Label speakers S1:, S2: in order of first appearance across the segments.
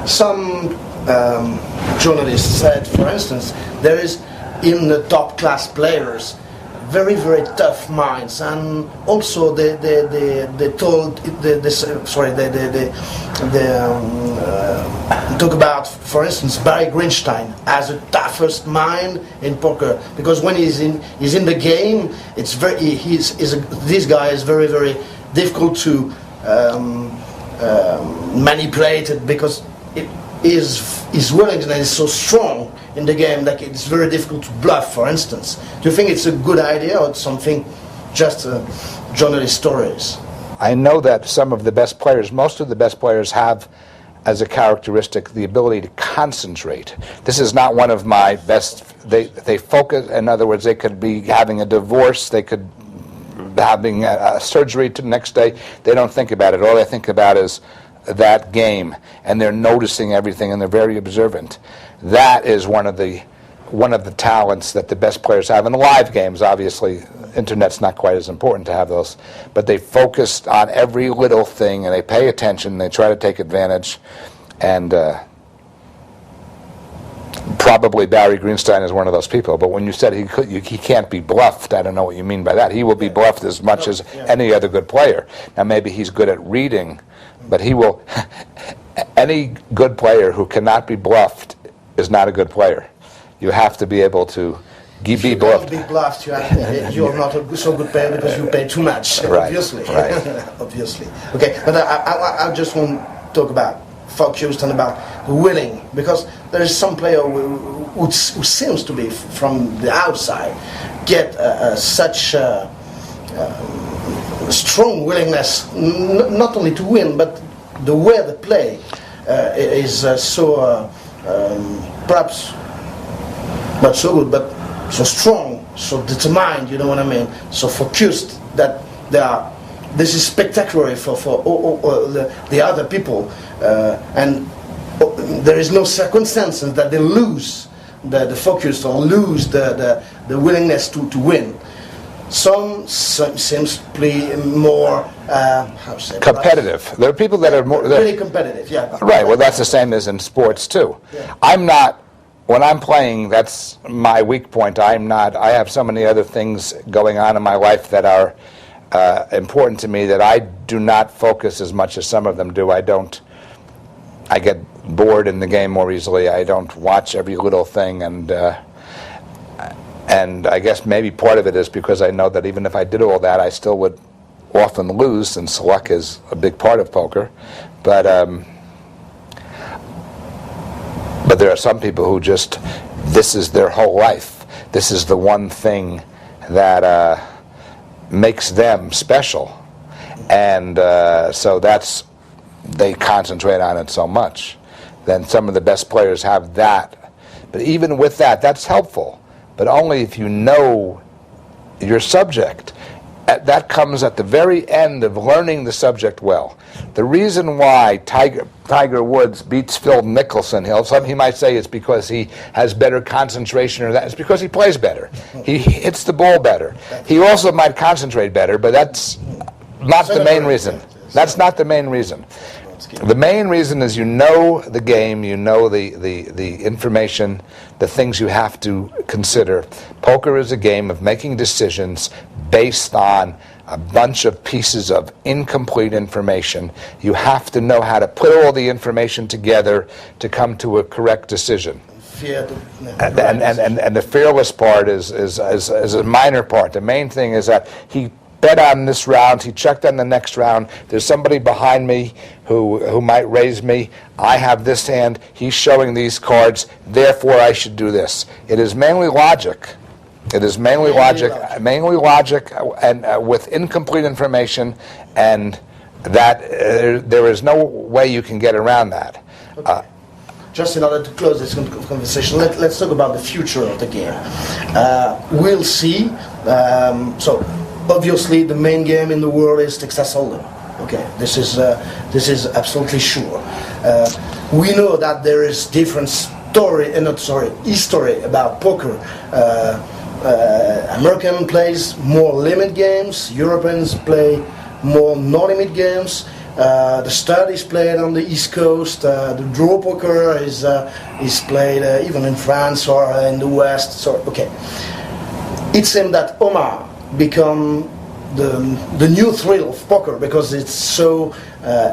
S1: Some journalists said, for instance, there is in the top class players very, very tough minds, and also they told talk about, for instance, Barry Greenstein as the toughest mind in poker, because when he's in the game, it's very this guy is very, very difficult to manipulate it, because his willingness is so strong in the game that it's very difficult to bluff, for instance. Do you think it's a good idea, or it's something just journalist stories?
S2: I know that some of the best players, most of the best players have as a characteristic the ability to concentrate. This is not one of my best. They focus. In other words, they could be having a divorce. They could having a surgery the next day. They don't think about it. All they think about is that game, and they're noticing everything, and they're very observant. That is one of the talents that the best players have. In the live games, obviously, internet's not quite as important to have those, but they focus on every little thing, and they pay attention, and they try to take advantage, and probably Barry Greenstein is one of those people. But when you said he can't be bluffed, I don't know what you mean by that. He will be bluffed as much as any other good player. Now, maybe he's good at reading, but he will. Any good player who cannot be bluffed is not a good player. You have to be able to be bluffed.
S1: If you can't be bluffed, you're not a so good player because you pay too much,
S2: right,
S1: obviously.
S2: Right.
S1: Obviously. Okay, but I just want to talk about focused and about willing, because there is some player who seems to be from the outside get such strong willingness, not only to win, but the way they play is so perhaps not so good, but so strong, so determined, you know what I mean, so focused that they are. This is spectacular for the other people, and there is no circumstances that they lose the focus or lose the willingness to win. Some seems to play more
S2: competitive. There are people that are more
S1: really competitive. Yeah.
S2: Right. Well, that's the same as in sports too.
S1: Yeah.
S2: I'm not. When I'm playing, that's my weak point. I'm not. I have so many other things going on in my life that are important to me that I do not focus as much as some of them do. I get bored in the game more easily. I don't watch every little thing, and I guess maybe part of it is because I know that even if I did all that, I still would often lose, since luck is a big part of poker. But there are some people who just, this is their whole life. This is the one thing that makes them special, and so they concentrate on it so much. Then some of the best players have that, but even with that, that's helpful, but only if you know your subject. That comes at the very end of learning the subject well. The reason why Tiger Woods beats Phil Mickelson, he might say it's because he has better concentration, or that it's because he plays better. He hits the ball better. He also might concentrate better, but that's not the main reason. That's not the main reason. The main reason is you know the game, you know the information, the things you have to consider. Poker is a game of making decisions based on a bunch of pieces of incomplete information. You have to know how to put all the information together to come to a correct decision. And the fearless part is a minor part. The main thing is that he bet on this round, he checked on the next round, there's somebody behind me who might raise me, I have this hand, he's showing these cards, therefore I should do this. It is mainly logic. It is mainly logic, and with incomplete information, and that there is no way you can get around that.
S1: Okay. Just in order to close this conversation, let's talk about the future of the game. We'll see. So, obviously, the main game in the world is Texas Hold'em. Okay, this is absolutely sure. We know that there is different history about poker. American plays more limit games. Europeans play more no-limit games. The stud is played on the East Coast. The draw poker is played even in France or in the West. So okay, it seems that Omaha become the new thrill of poker because it's so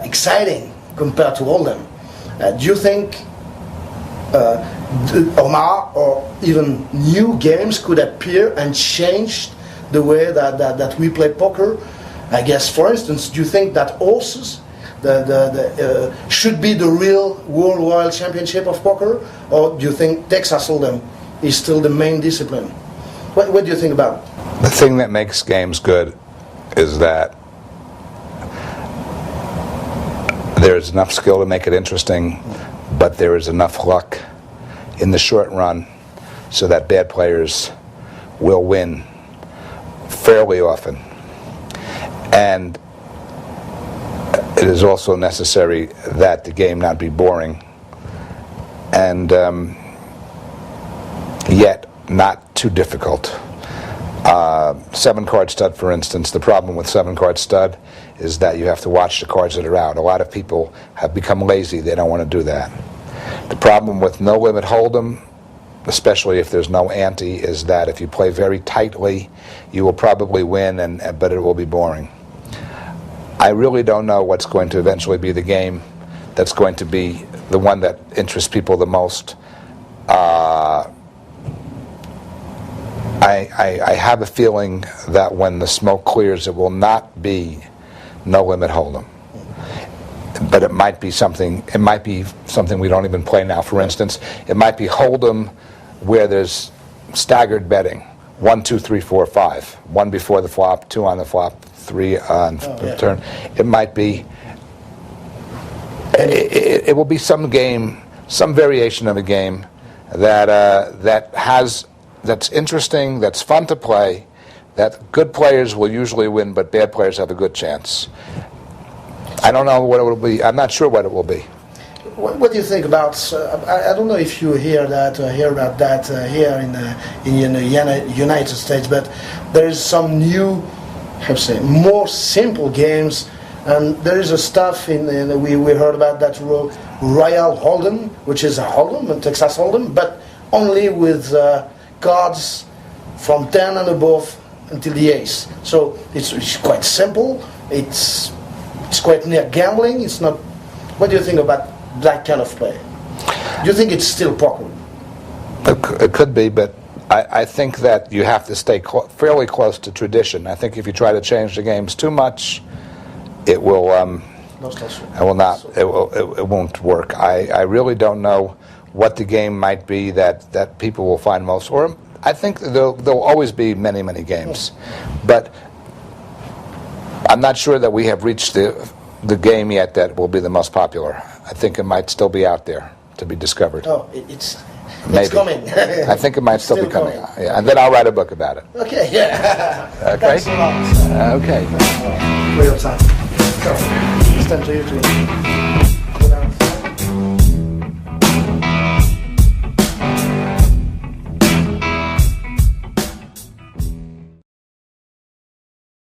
S1: exciting compared to Hold'em. Do you think Omaha or even new games could appear and change the way that we play poker? I guess, for instance, do you think that horses should be the real worldwide championship of poker, or do you think Texas Hold'em is still the main discipline? What do you think about it?
S2: The thing that makes games good is that there's enough skill to make it interesting, but there is enough luck in the short run so that bad players will win fairly often. And it is also necessary that the game not be boring and yet not too difficult. 7-card stud, for instance, the problem with 7-card stud is that you have to watch the cards that are out. A lot of people have become lazy. They don't want to do that. The problem with no limit Hold'em, especially if there's no ante, is that if you play very tightly, you will probably win, but it will be boring. I really don't know what's going to eventually be the game that's going to be the one that interests people the most. I have a feeling that when the smoke clears, it will not be no limit Hold'em. But it might be something. It might be something we don't even play now. For instance, it might be Hold'em where there's staggered betting: 1, 2, 3, 4, 5. 1 before the flop, 2 on the flop, 3 on the turn. It might be. It will be some game, some variation of a game that's interesting, that's fun to play, that good players will usually win, but bad players have a good chance. I don't know what it will be. I'm not sure what it will be.
S1: What do you think about? I don't know if you hear about that here in the United States, but there is some new, more simple games, and there is a stuff we heard about that Royal Hold'em, which is a Hold'em, a Texas Hold'em, but only with cards from 10 and above until the ace. So it's quite simple. It's quite near gambling. It's not. What do you think about that kind of play? Do you think it's still poker?
S2: It could be, but I think that you have to stay fairly close to tradition. I think if you try to change the games too much, it will. It will not. It won't work. I really don't know what the game might be that people will find most. Or I think there'll always be many games, but I'm not sure that we have reached the game yet that will be the most popular. I think it might still be out there to be discovered.
S1: Oh, it's coming.
S2: I think it might still be coming. Yeah, and then I'll write a book about it.
S1: Okay, yeah.
S2: Okay?
S1: Thanks a lot.
S2: Okay.
S1: For your time. So, it's time to you too.